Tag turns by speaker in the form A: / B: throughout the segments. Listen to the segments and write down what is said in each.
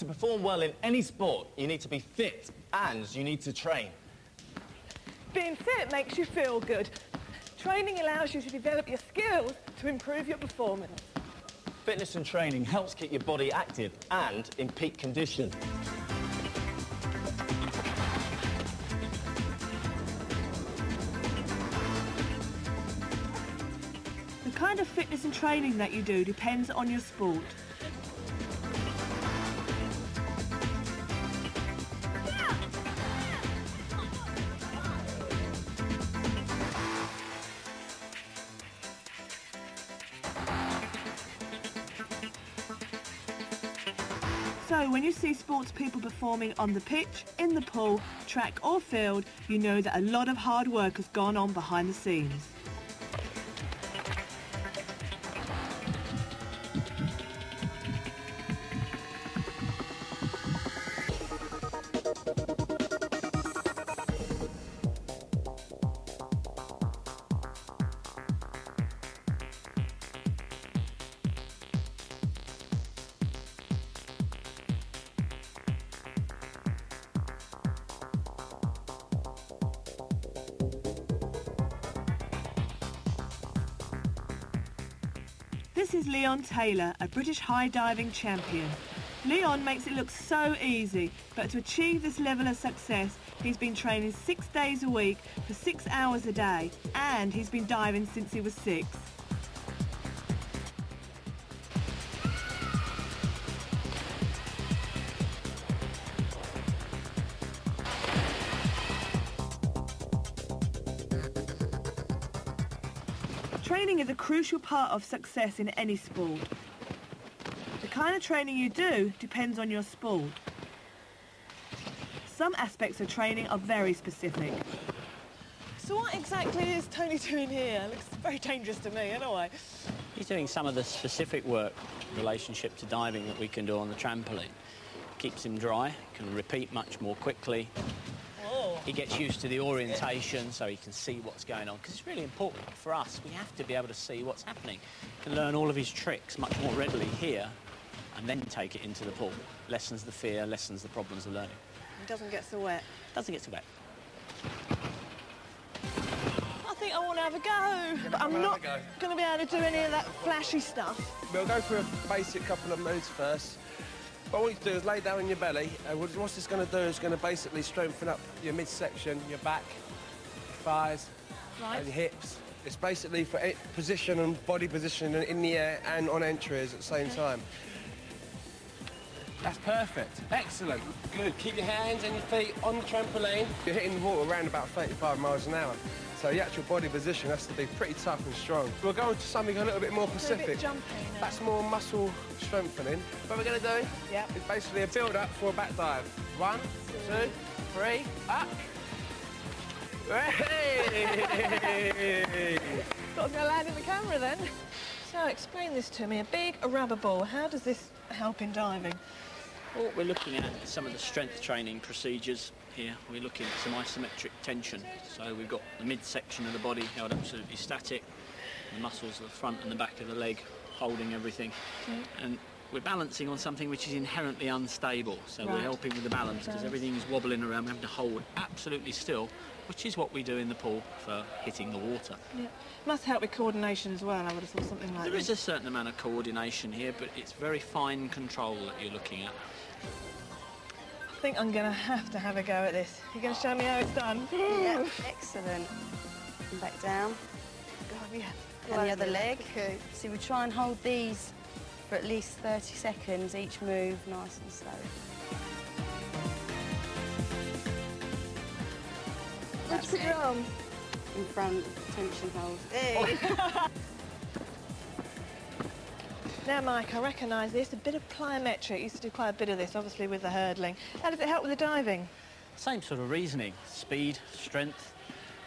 A: To perform well in any sport, you need to be fit and you need to train.
B: Being fit makes you feel good. Training allows you to develop your skills to improve your performance.
A: Fitness and training helps keep your body active and in peak condition.
B: The kind of fitness and training that you do depends on your sport. So when you see sports people performing on the pitch, in the pool, track or field, you know that a lot of hard work has gone on behind the scenes. This is Leon Taylor, a British high diving champion. Leon makes it look so easy, but to achieve this level of success, he's been training 6 days a week for 6 hours a day, and he's been diving since he was 6. Training is a crucial part of success in any sport. The kind of training you do depends on your sport. Some aspects of training are very specific. So what exactly is Tony doing here? It looks very dangerous to me, anyway.
C: He's doing some of the specific work in relationship to diving that we can do on the trampoline. Keeps him dry, can repeat much more quickly. He gets used to the orientation so he can see what's going on, because it's really important for us. We have to be able to see what's happening. He can learn all of his tricks much more readily here and then take it into the pool. Lessens the fear, lessens the problems of learning.
B: He doesn't get so wet.
C: Doesn't get so wet.
B: I think I want to have a go, but I'm not going to be able to do any of that flashy stuff.
D: We'll go through a basic couple of moves first. What I want you to do is lay down on your belly, and what this going to do is going to basically strengthen up your midsection, your back, thighs, and your hips. It's basically for position and body position in the air and on entries at the same time. That's perfect. Excellent. Good. Keep your hands and your feet on the trampoline. You're hitting the water around about 35 miles an hour. So the actual body position has to be pretty tough and strong. We'll go into something a little bit more specific.
B: A bit jumpy now.
D: That's more muscle strengthening. What we're going to do is basically a build-up for a back dive. 1, 2, 3, up. Hey!
B: Thought I was going to land in the camera then. So explain this to me. A rubber ball. How does this help in diving?
C: Well, we're looking at some of the strength training procedures here. We're looking at some isometric tension. So we've got the midsection of the body held absolutely static, the muscles of the front and the back of the leg holding everything. And we're balancing on something which is inherently unstable. So we're helping with the balance because everything is wobbling around. We have to hold absolutely still, which is what we do in the pool for hitting the water.
B: Yeah. Must help with coordination as well, I would have thought something like that.
C: There is a certain amount of coordination here, but it's very fine control that you're looking at.
B: I think I'm going to have a go at this. You're going to show me how it's done?
E: Yeah, excellent. And back down.
B: God, yeah.
E: And the other leg. Okay. So we try and hold these for at least 30 seconds, each move, nice and slow.
B: Let's put your arms
E: in front, tension hold. Hey.
B: Now, Mike, I recognise this, a bit of plyometric. Used to do quite a bit of this, obviously, with the hurdling. How does it help with the diving?
C: Same sort of reasoning. Speed, strength.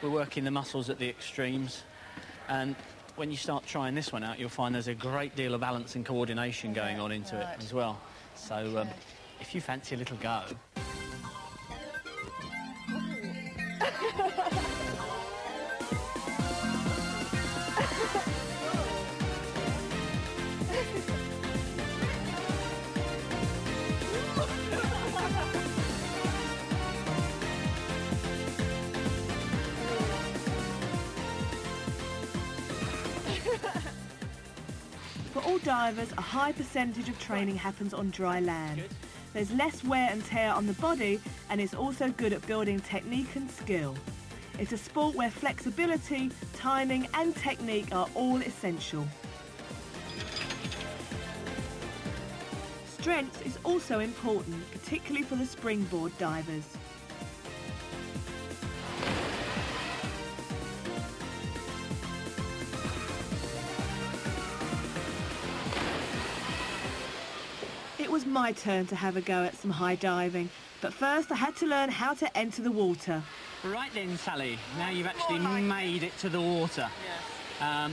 C: We're working the muscles at the extremes. And when you start trying this one out, you'll find there's a great deal of balance and coordination going on into it as well. So if you fancy a little go...
B: divers, a high percentage of training happens on dry land. There's less wear and tear on the body, and it's also good at building technique and skill. It's a sport where flexibility, timing and technique are all essential. Strength is also important, particularly for the springboard divers. It was my turn to have a go at some high diving, but first I had to learn how to enter the water.
C: Right then, Sally, now you've actually made it to the water.
B: Yes.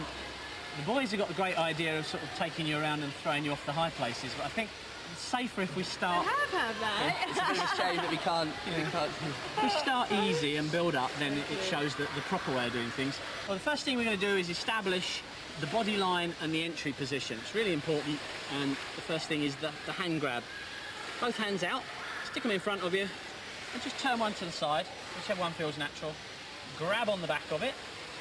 C: The boys have got the great idea of sort of taking you around and throwing you off the high places, but I think it's safer if we start...
B: I have had that.
D: It's a bit of a shame that we can't.
C: If we start easy and build up, then it shows the proper way of doing things. Well, the first thing we're going to do is establish the body line and the entry position. It's really important, and the first thing is the hand grab. Both hands out, stick them in front of you, and just turn one to the side, whichever one feels natural. Grab on the back of it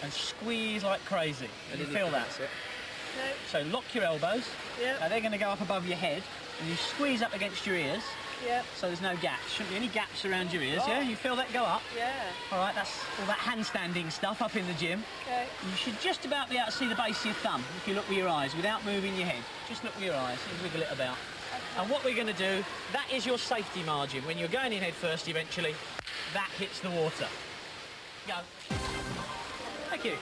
C: and squeeze like crazy. Can you feel that?
B: No.
C: So lock your elbows.
B: Yep.
C: Now they're going to go up above your head, and you squeeze up against your ears.
B: Yep.
C: So there's no gaps. Shouldn't be any gaps around your ears. Yeah, you feel that go up.
B: Yeah.
C: All right, that's all that handstanding stuff up in the gym.
B: Okay.
C: You should just about be able to see the base of your thumb if you look with your eyes without moving your head. Just look with your eyes and wiggle it about. Okay. And what we're going to do, that is your safety margin. When you're going in head first, eventually, that hits the water. Go. Thank you.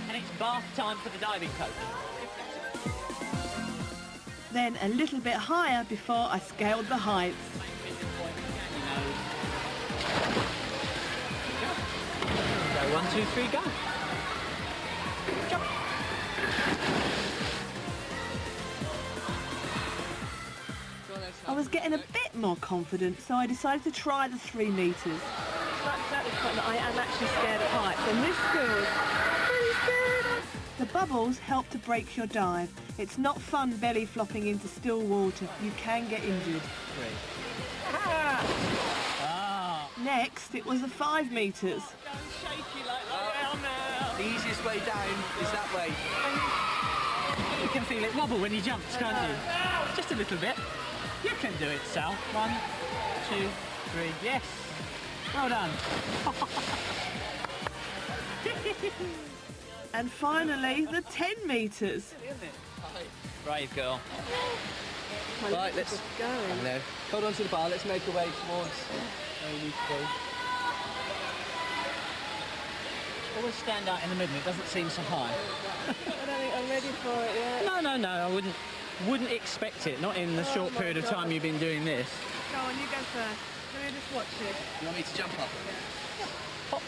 C: And it's bath time for the diving coach.
B: Then a little bit higher before I scaled the heights.
C: Go 1, 2, 3, go. Jump.
B: I was getting a bit more confident, so I decided to try the 3 metres. That was fun. I am actually scared of heights, and this feels pretty scary. The bubbles help to break your dive. It's not fun belly flopping into still water. You can get injured. Next, it was the 5 metres.
D: The easiest way down is that way.
C: You can feel it wobble when he jumps, can't you? Just a little bit. You can do it, Sal. 1, 2, 3. Yes. Well done.
B: And finally, the 10 metres.
C: Brave girl.
D: Right, let's
B: go.
D: No. Hold on to the bar. Let's make our way towards where we need to go.
C: Always stand out in the middle. It doesn't seem so high.
B: I don't think I'm ready for it yet.
C: No. I wouldn't expect it. Not in the short period of time you've been doing this.
B: Go on, you go first. Let me just watch this.
D: You want me to jump up?
C: Hop.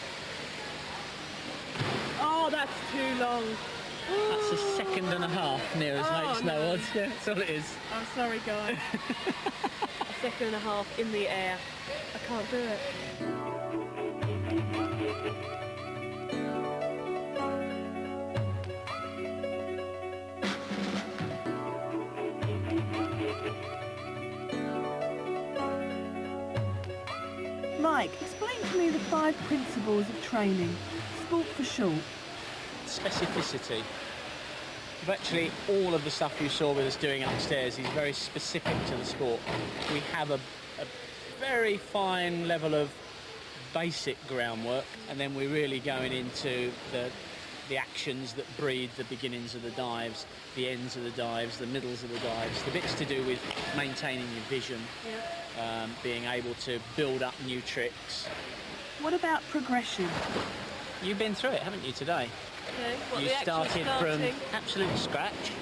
B: Oh, that's too long.
C: That's a second and a half near as makes no odds. Yeah, that's all it is.
B: I'm sorry, guys. A second and a half in the air. I can't do it. Mike, explain to me the 5 principles of training. Sport for short.
C: Specificity. Virtually all of the stuff you saw with us doing upstairs is very specific to the sport. We have a very fine level of basic groundwork, and then we're really going into the actions that breed the beginnings of the dives, the ends of the dives, the middles of the dives, the bits to do with maintaining your vision, being able to build up new tricks.
B: What about progression?
C: You've been through it, haven't you, today?
B: Okay,
C: You started from absolute scratch,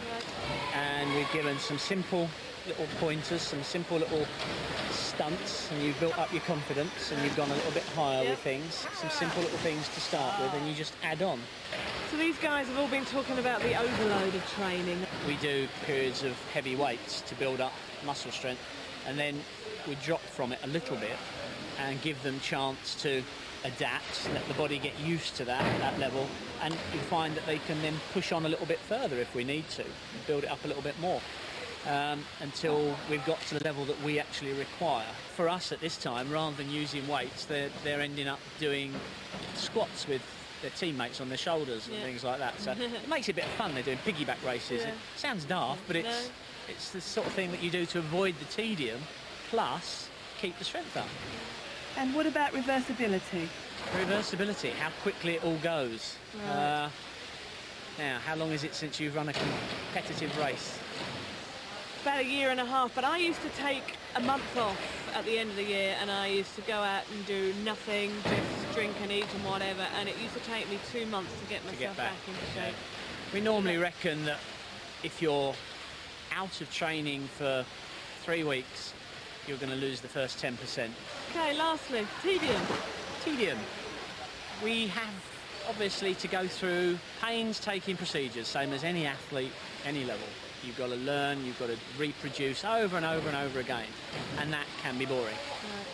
C: and we've given some simple little pointers, some simple little stunts, and you've built up your confidence, and you've gone a little bit higher with things, some simple little things to start with, and you just add on.
B: So these guys have all been talking about the overload of training.
C: We do periods of heavy weights to build up muscle strength, and then we drop from it a little bit and give them chance to adapt, let the body get used to that level, and you find that they can then push on a little bit further if we need to, build it up a little bit more, until we've got to the level that we actually require. For us at this time, rather than using weights, they're ending up doing squats with their teammates on their shoulders and things like that. So it makes it a bit of fun. They're doing piggyback races.
B: Yeah.
C: It sounds daft, but it's the sort of thing that you do to avoid the tedium, plus keep the strength up.
B: And what about reversibility?
C: Reversibility, how quickly it all goes.
B: Right.
C: Now, how long is it since you've run a competitive race?
B: About 1.5 years, but I used to take a month off at the end of the year, and I used to go out and do nothing, just drink and eat and whatever, and it used to take me 2 months to get myself back into shape.
C: We normally reckon that if you're out of training for 3 weeks, you're going to lose the first 10%.
B: Okay, lastly, tedium.
C: Tedium. We have obviously to go through painstaking procedures, same as any athlete, any level. You've got to learn, you've got to reproduce over and over and over again, and that can be boring. Right.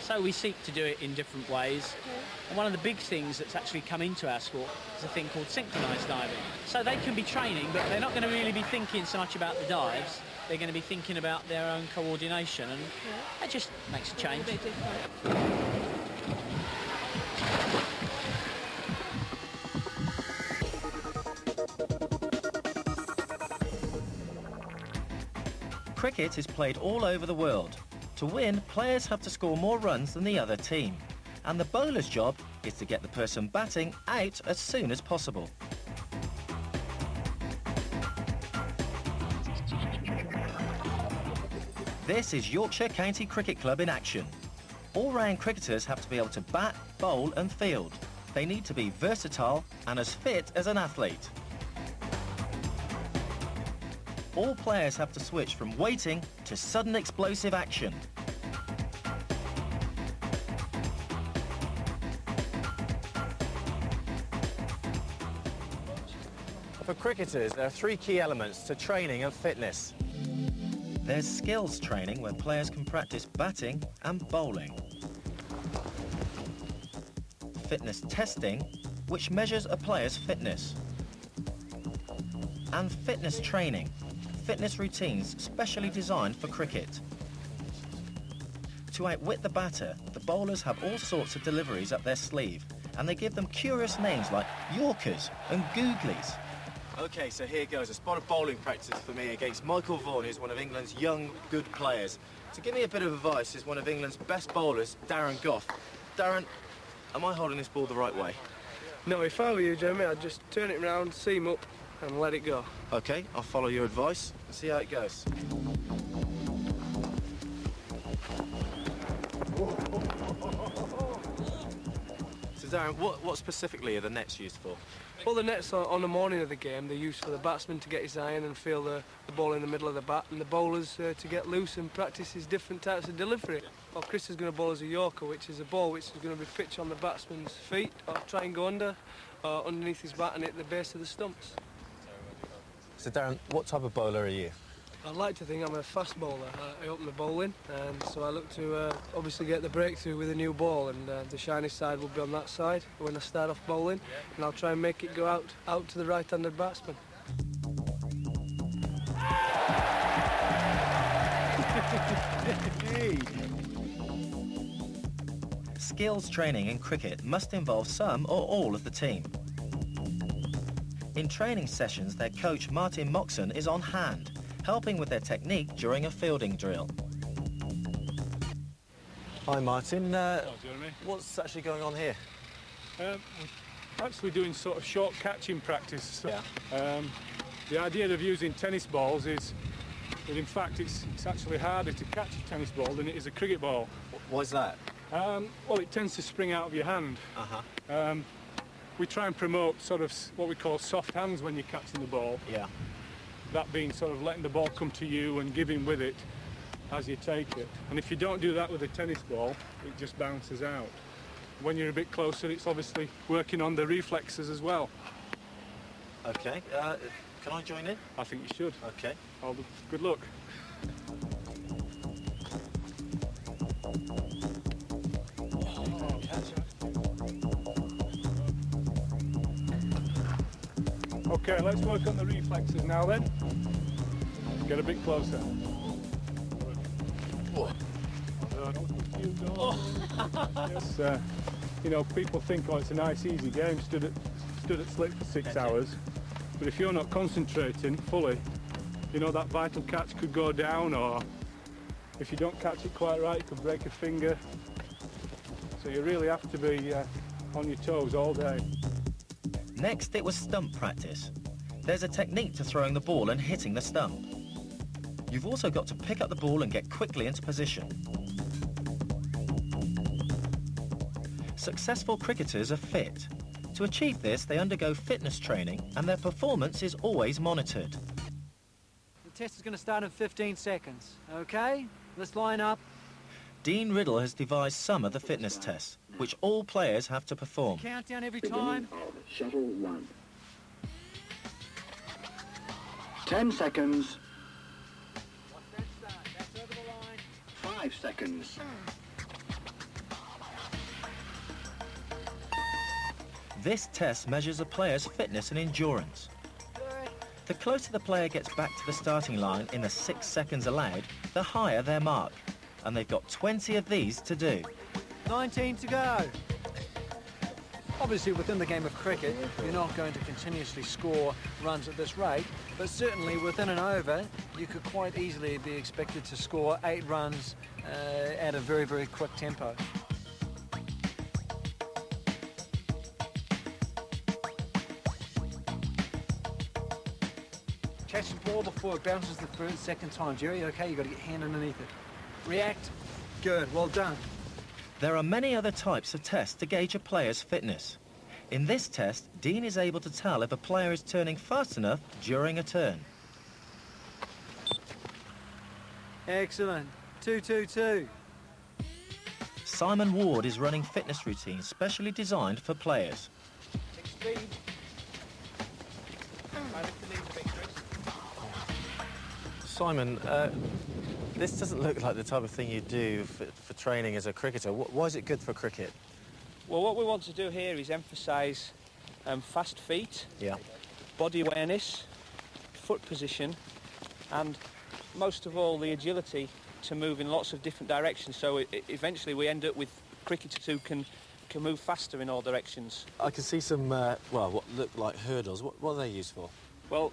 C: So we seek to do it in different ways. Okay. And one of the big things that's actually come into our sport is a thing called synchronised diving. So they can be training, but they're not going to really be thinking so much about the dives. They're going to be thinking about their own coordination, and that just makes a change.
B: A bit different.
F: Cricket is played all over the world. To win, players have to score more runs than the other team. And the bowler's job is to get the person batting out as soon as possible. This is Yorkshire County Cricket Club in action. All-round cricketers have to be able to bat, bowl and field. They need to be versatile and as fit as an athlete. All players have to switch from waiting to sudden explosive action.
A: For cricketers, there are 3 key elements to training and fitness.
F: There's skills training where players can practice batting and bowling. Fitness testing, which measures a player's fitness. And fitness training, fitness routines specially designed for cricket. To outwit the batter, the bowlers have all sorts of deliveries up their sleeve, and they give them curious names like Yorkers and Googlies.
A: OK, so here goes, a spot of bowling practice for me against Michael Vaughan, who's one of England's young, good players. To give me a bit of advice is one of England's best bowlers, Darren Gough. Darren, am I holding this ball the right way?
D: No, if I were you, Jeremy, I'd just turn it round, seam up and let it go.
A: OK, I'll follow your advice and see how it goes. So Darren, what specifically are the nets used for?
D: Well, the nets on the morning of the game, they're used for the batsman to get his iron and feel the ball in the middle of the bat, and the bowlers to get loose and practice his different types of delivery. Well, Chris is going to bowl as a Yorker, which is a ball which is going to be pitched on the batsman's feet, or try and go under, or underneath his bat and hit the base of the stumps.
A: So Darren, what type of bowler are you?
D: I'd like to think I'm a fast bowler. I open the bowling, and so I look to obviously get the breakthrough with a new ball, and the shiny side will be on that side when I start off bowling, and I'll try and make it go out to the right-handed batsman.
F: Skills training in cricket must involve some or all of the team. In training sessions, their coach Martin Moxon is on hand, helping with their technique during a fielding drill.
A: Hi Martin,
G: Hello, Jeremy.
A: what's actually going on here?
G: We're actually doing sort of short catching practice.
A: Yeah.
G: The idea of using tennis balls is that in fact it's actually harder to catch a tennis ball than it is a cricket ball.
A: Why's that?
G: Well, it tends to spring out of your hand.
A: Uh-huh.
G: We try and promote sort of what we call soft hands when you're catching the ball.
A: Yeah.
G: That being sort of letting the ball come to you and giving with it as you take it. And if you don't do that with a tennis ball, it just bounces out. When you're a bit closer, it's obviously working on the reflexes as well.
A: OK, can I join in?
G: I think you should.
A: OK.
G: Good luck. OK, let's work on the reflexes now then. Get a bit closer. Yes, you know, people think, oh, it's a nice, easy game. Stood stood at slick for 6 hours, but if you're not concentrating fully, you know, that vital catch could go down, or if you don't catch it quite right, you could break a finger. So you really have to be on your toes all day.
F: Next, it was stump practice. There's a technique to throwing the ball and hitting the stump. You've also got to pick up the ball and get quickly into position. Successful cricketers are fit. To achieve this, they undergo fitness training and their performance is always monitored.
H: The test is going to start in 15 seconds, okay? Let's line up.
F: Dean Riddle has devised some of the fitness tests, which all players have to perform.
H: Countdown every time.
I: Shuttle 1. 10 seconds.
H: Watch that start. That's over the line.
I: 5 seconds.
F: This test measures a player's fitness and endurance. The closer the player gets back to the starting line in the 6 seconds allowed, the higher their mark. And they've got 20 of these to do.
H: 19 to go. Obviously, within the game of cricket, you're not going to continuously score runs at this rate, but certainly within an over, you could quite easily be expected to score 8 runs at a very, very quick tempo. Catch the ball before it bounces the first, second time. Jerry, okay, you've got to get your hand underneath it. React. Good, well done.
F: There are many other types of tests to gauge a player's fitness. In this test, Dean is able to tell if a player is turning fast enough during a turn.
H: Excellent. 2-2-2.
F: Simon Ward is running fitness routines specially designed for players.
H: Take speed.
A: Simon, this doesn't look like the type of thing you do for training as a cricketer. Why is it good for cricket?
C: Well, what we want to do here is emphasise fast feet, body awareness, foot position, and most of all the agility to move in lots of different directions. So eventually we end up with cricketers who can move faster in all directions.
A: I can see some, what look like hurdles. What are they used for?
C: Well,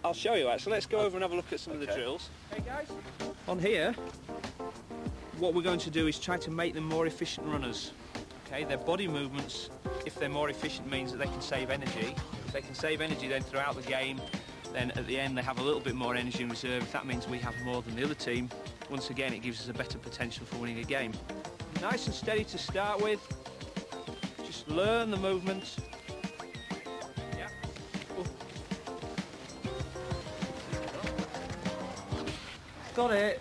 C: I'll show you actually. Let's go over and have a look at some of the drills. Hey guys. On here, what we're going to do is try to make them more efficient runners. Okay, their body movements, if they're more efficient, means that they can save energy. If they can save energy then throughout the game, then at the end they have a little bit more energy in reserve. If that means we have more than the other team, once again it gives us a better potential for winning a game. Nice and steady to start with. Just learn the movement. Yeah.
H: Got it.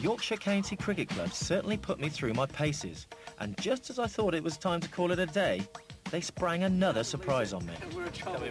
F: Yorkshire County Cricket Club certainly put me through my paces, and just as I thought it was time to call it a day, they sprang another surprise on me.
H: We're a trouble.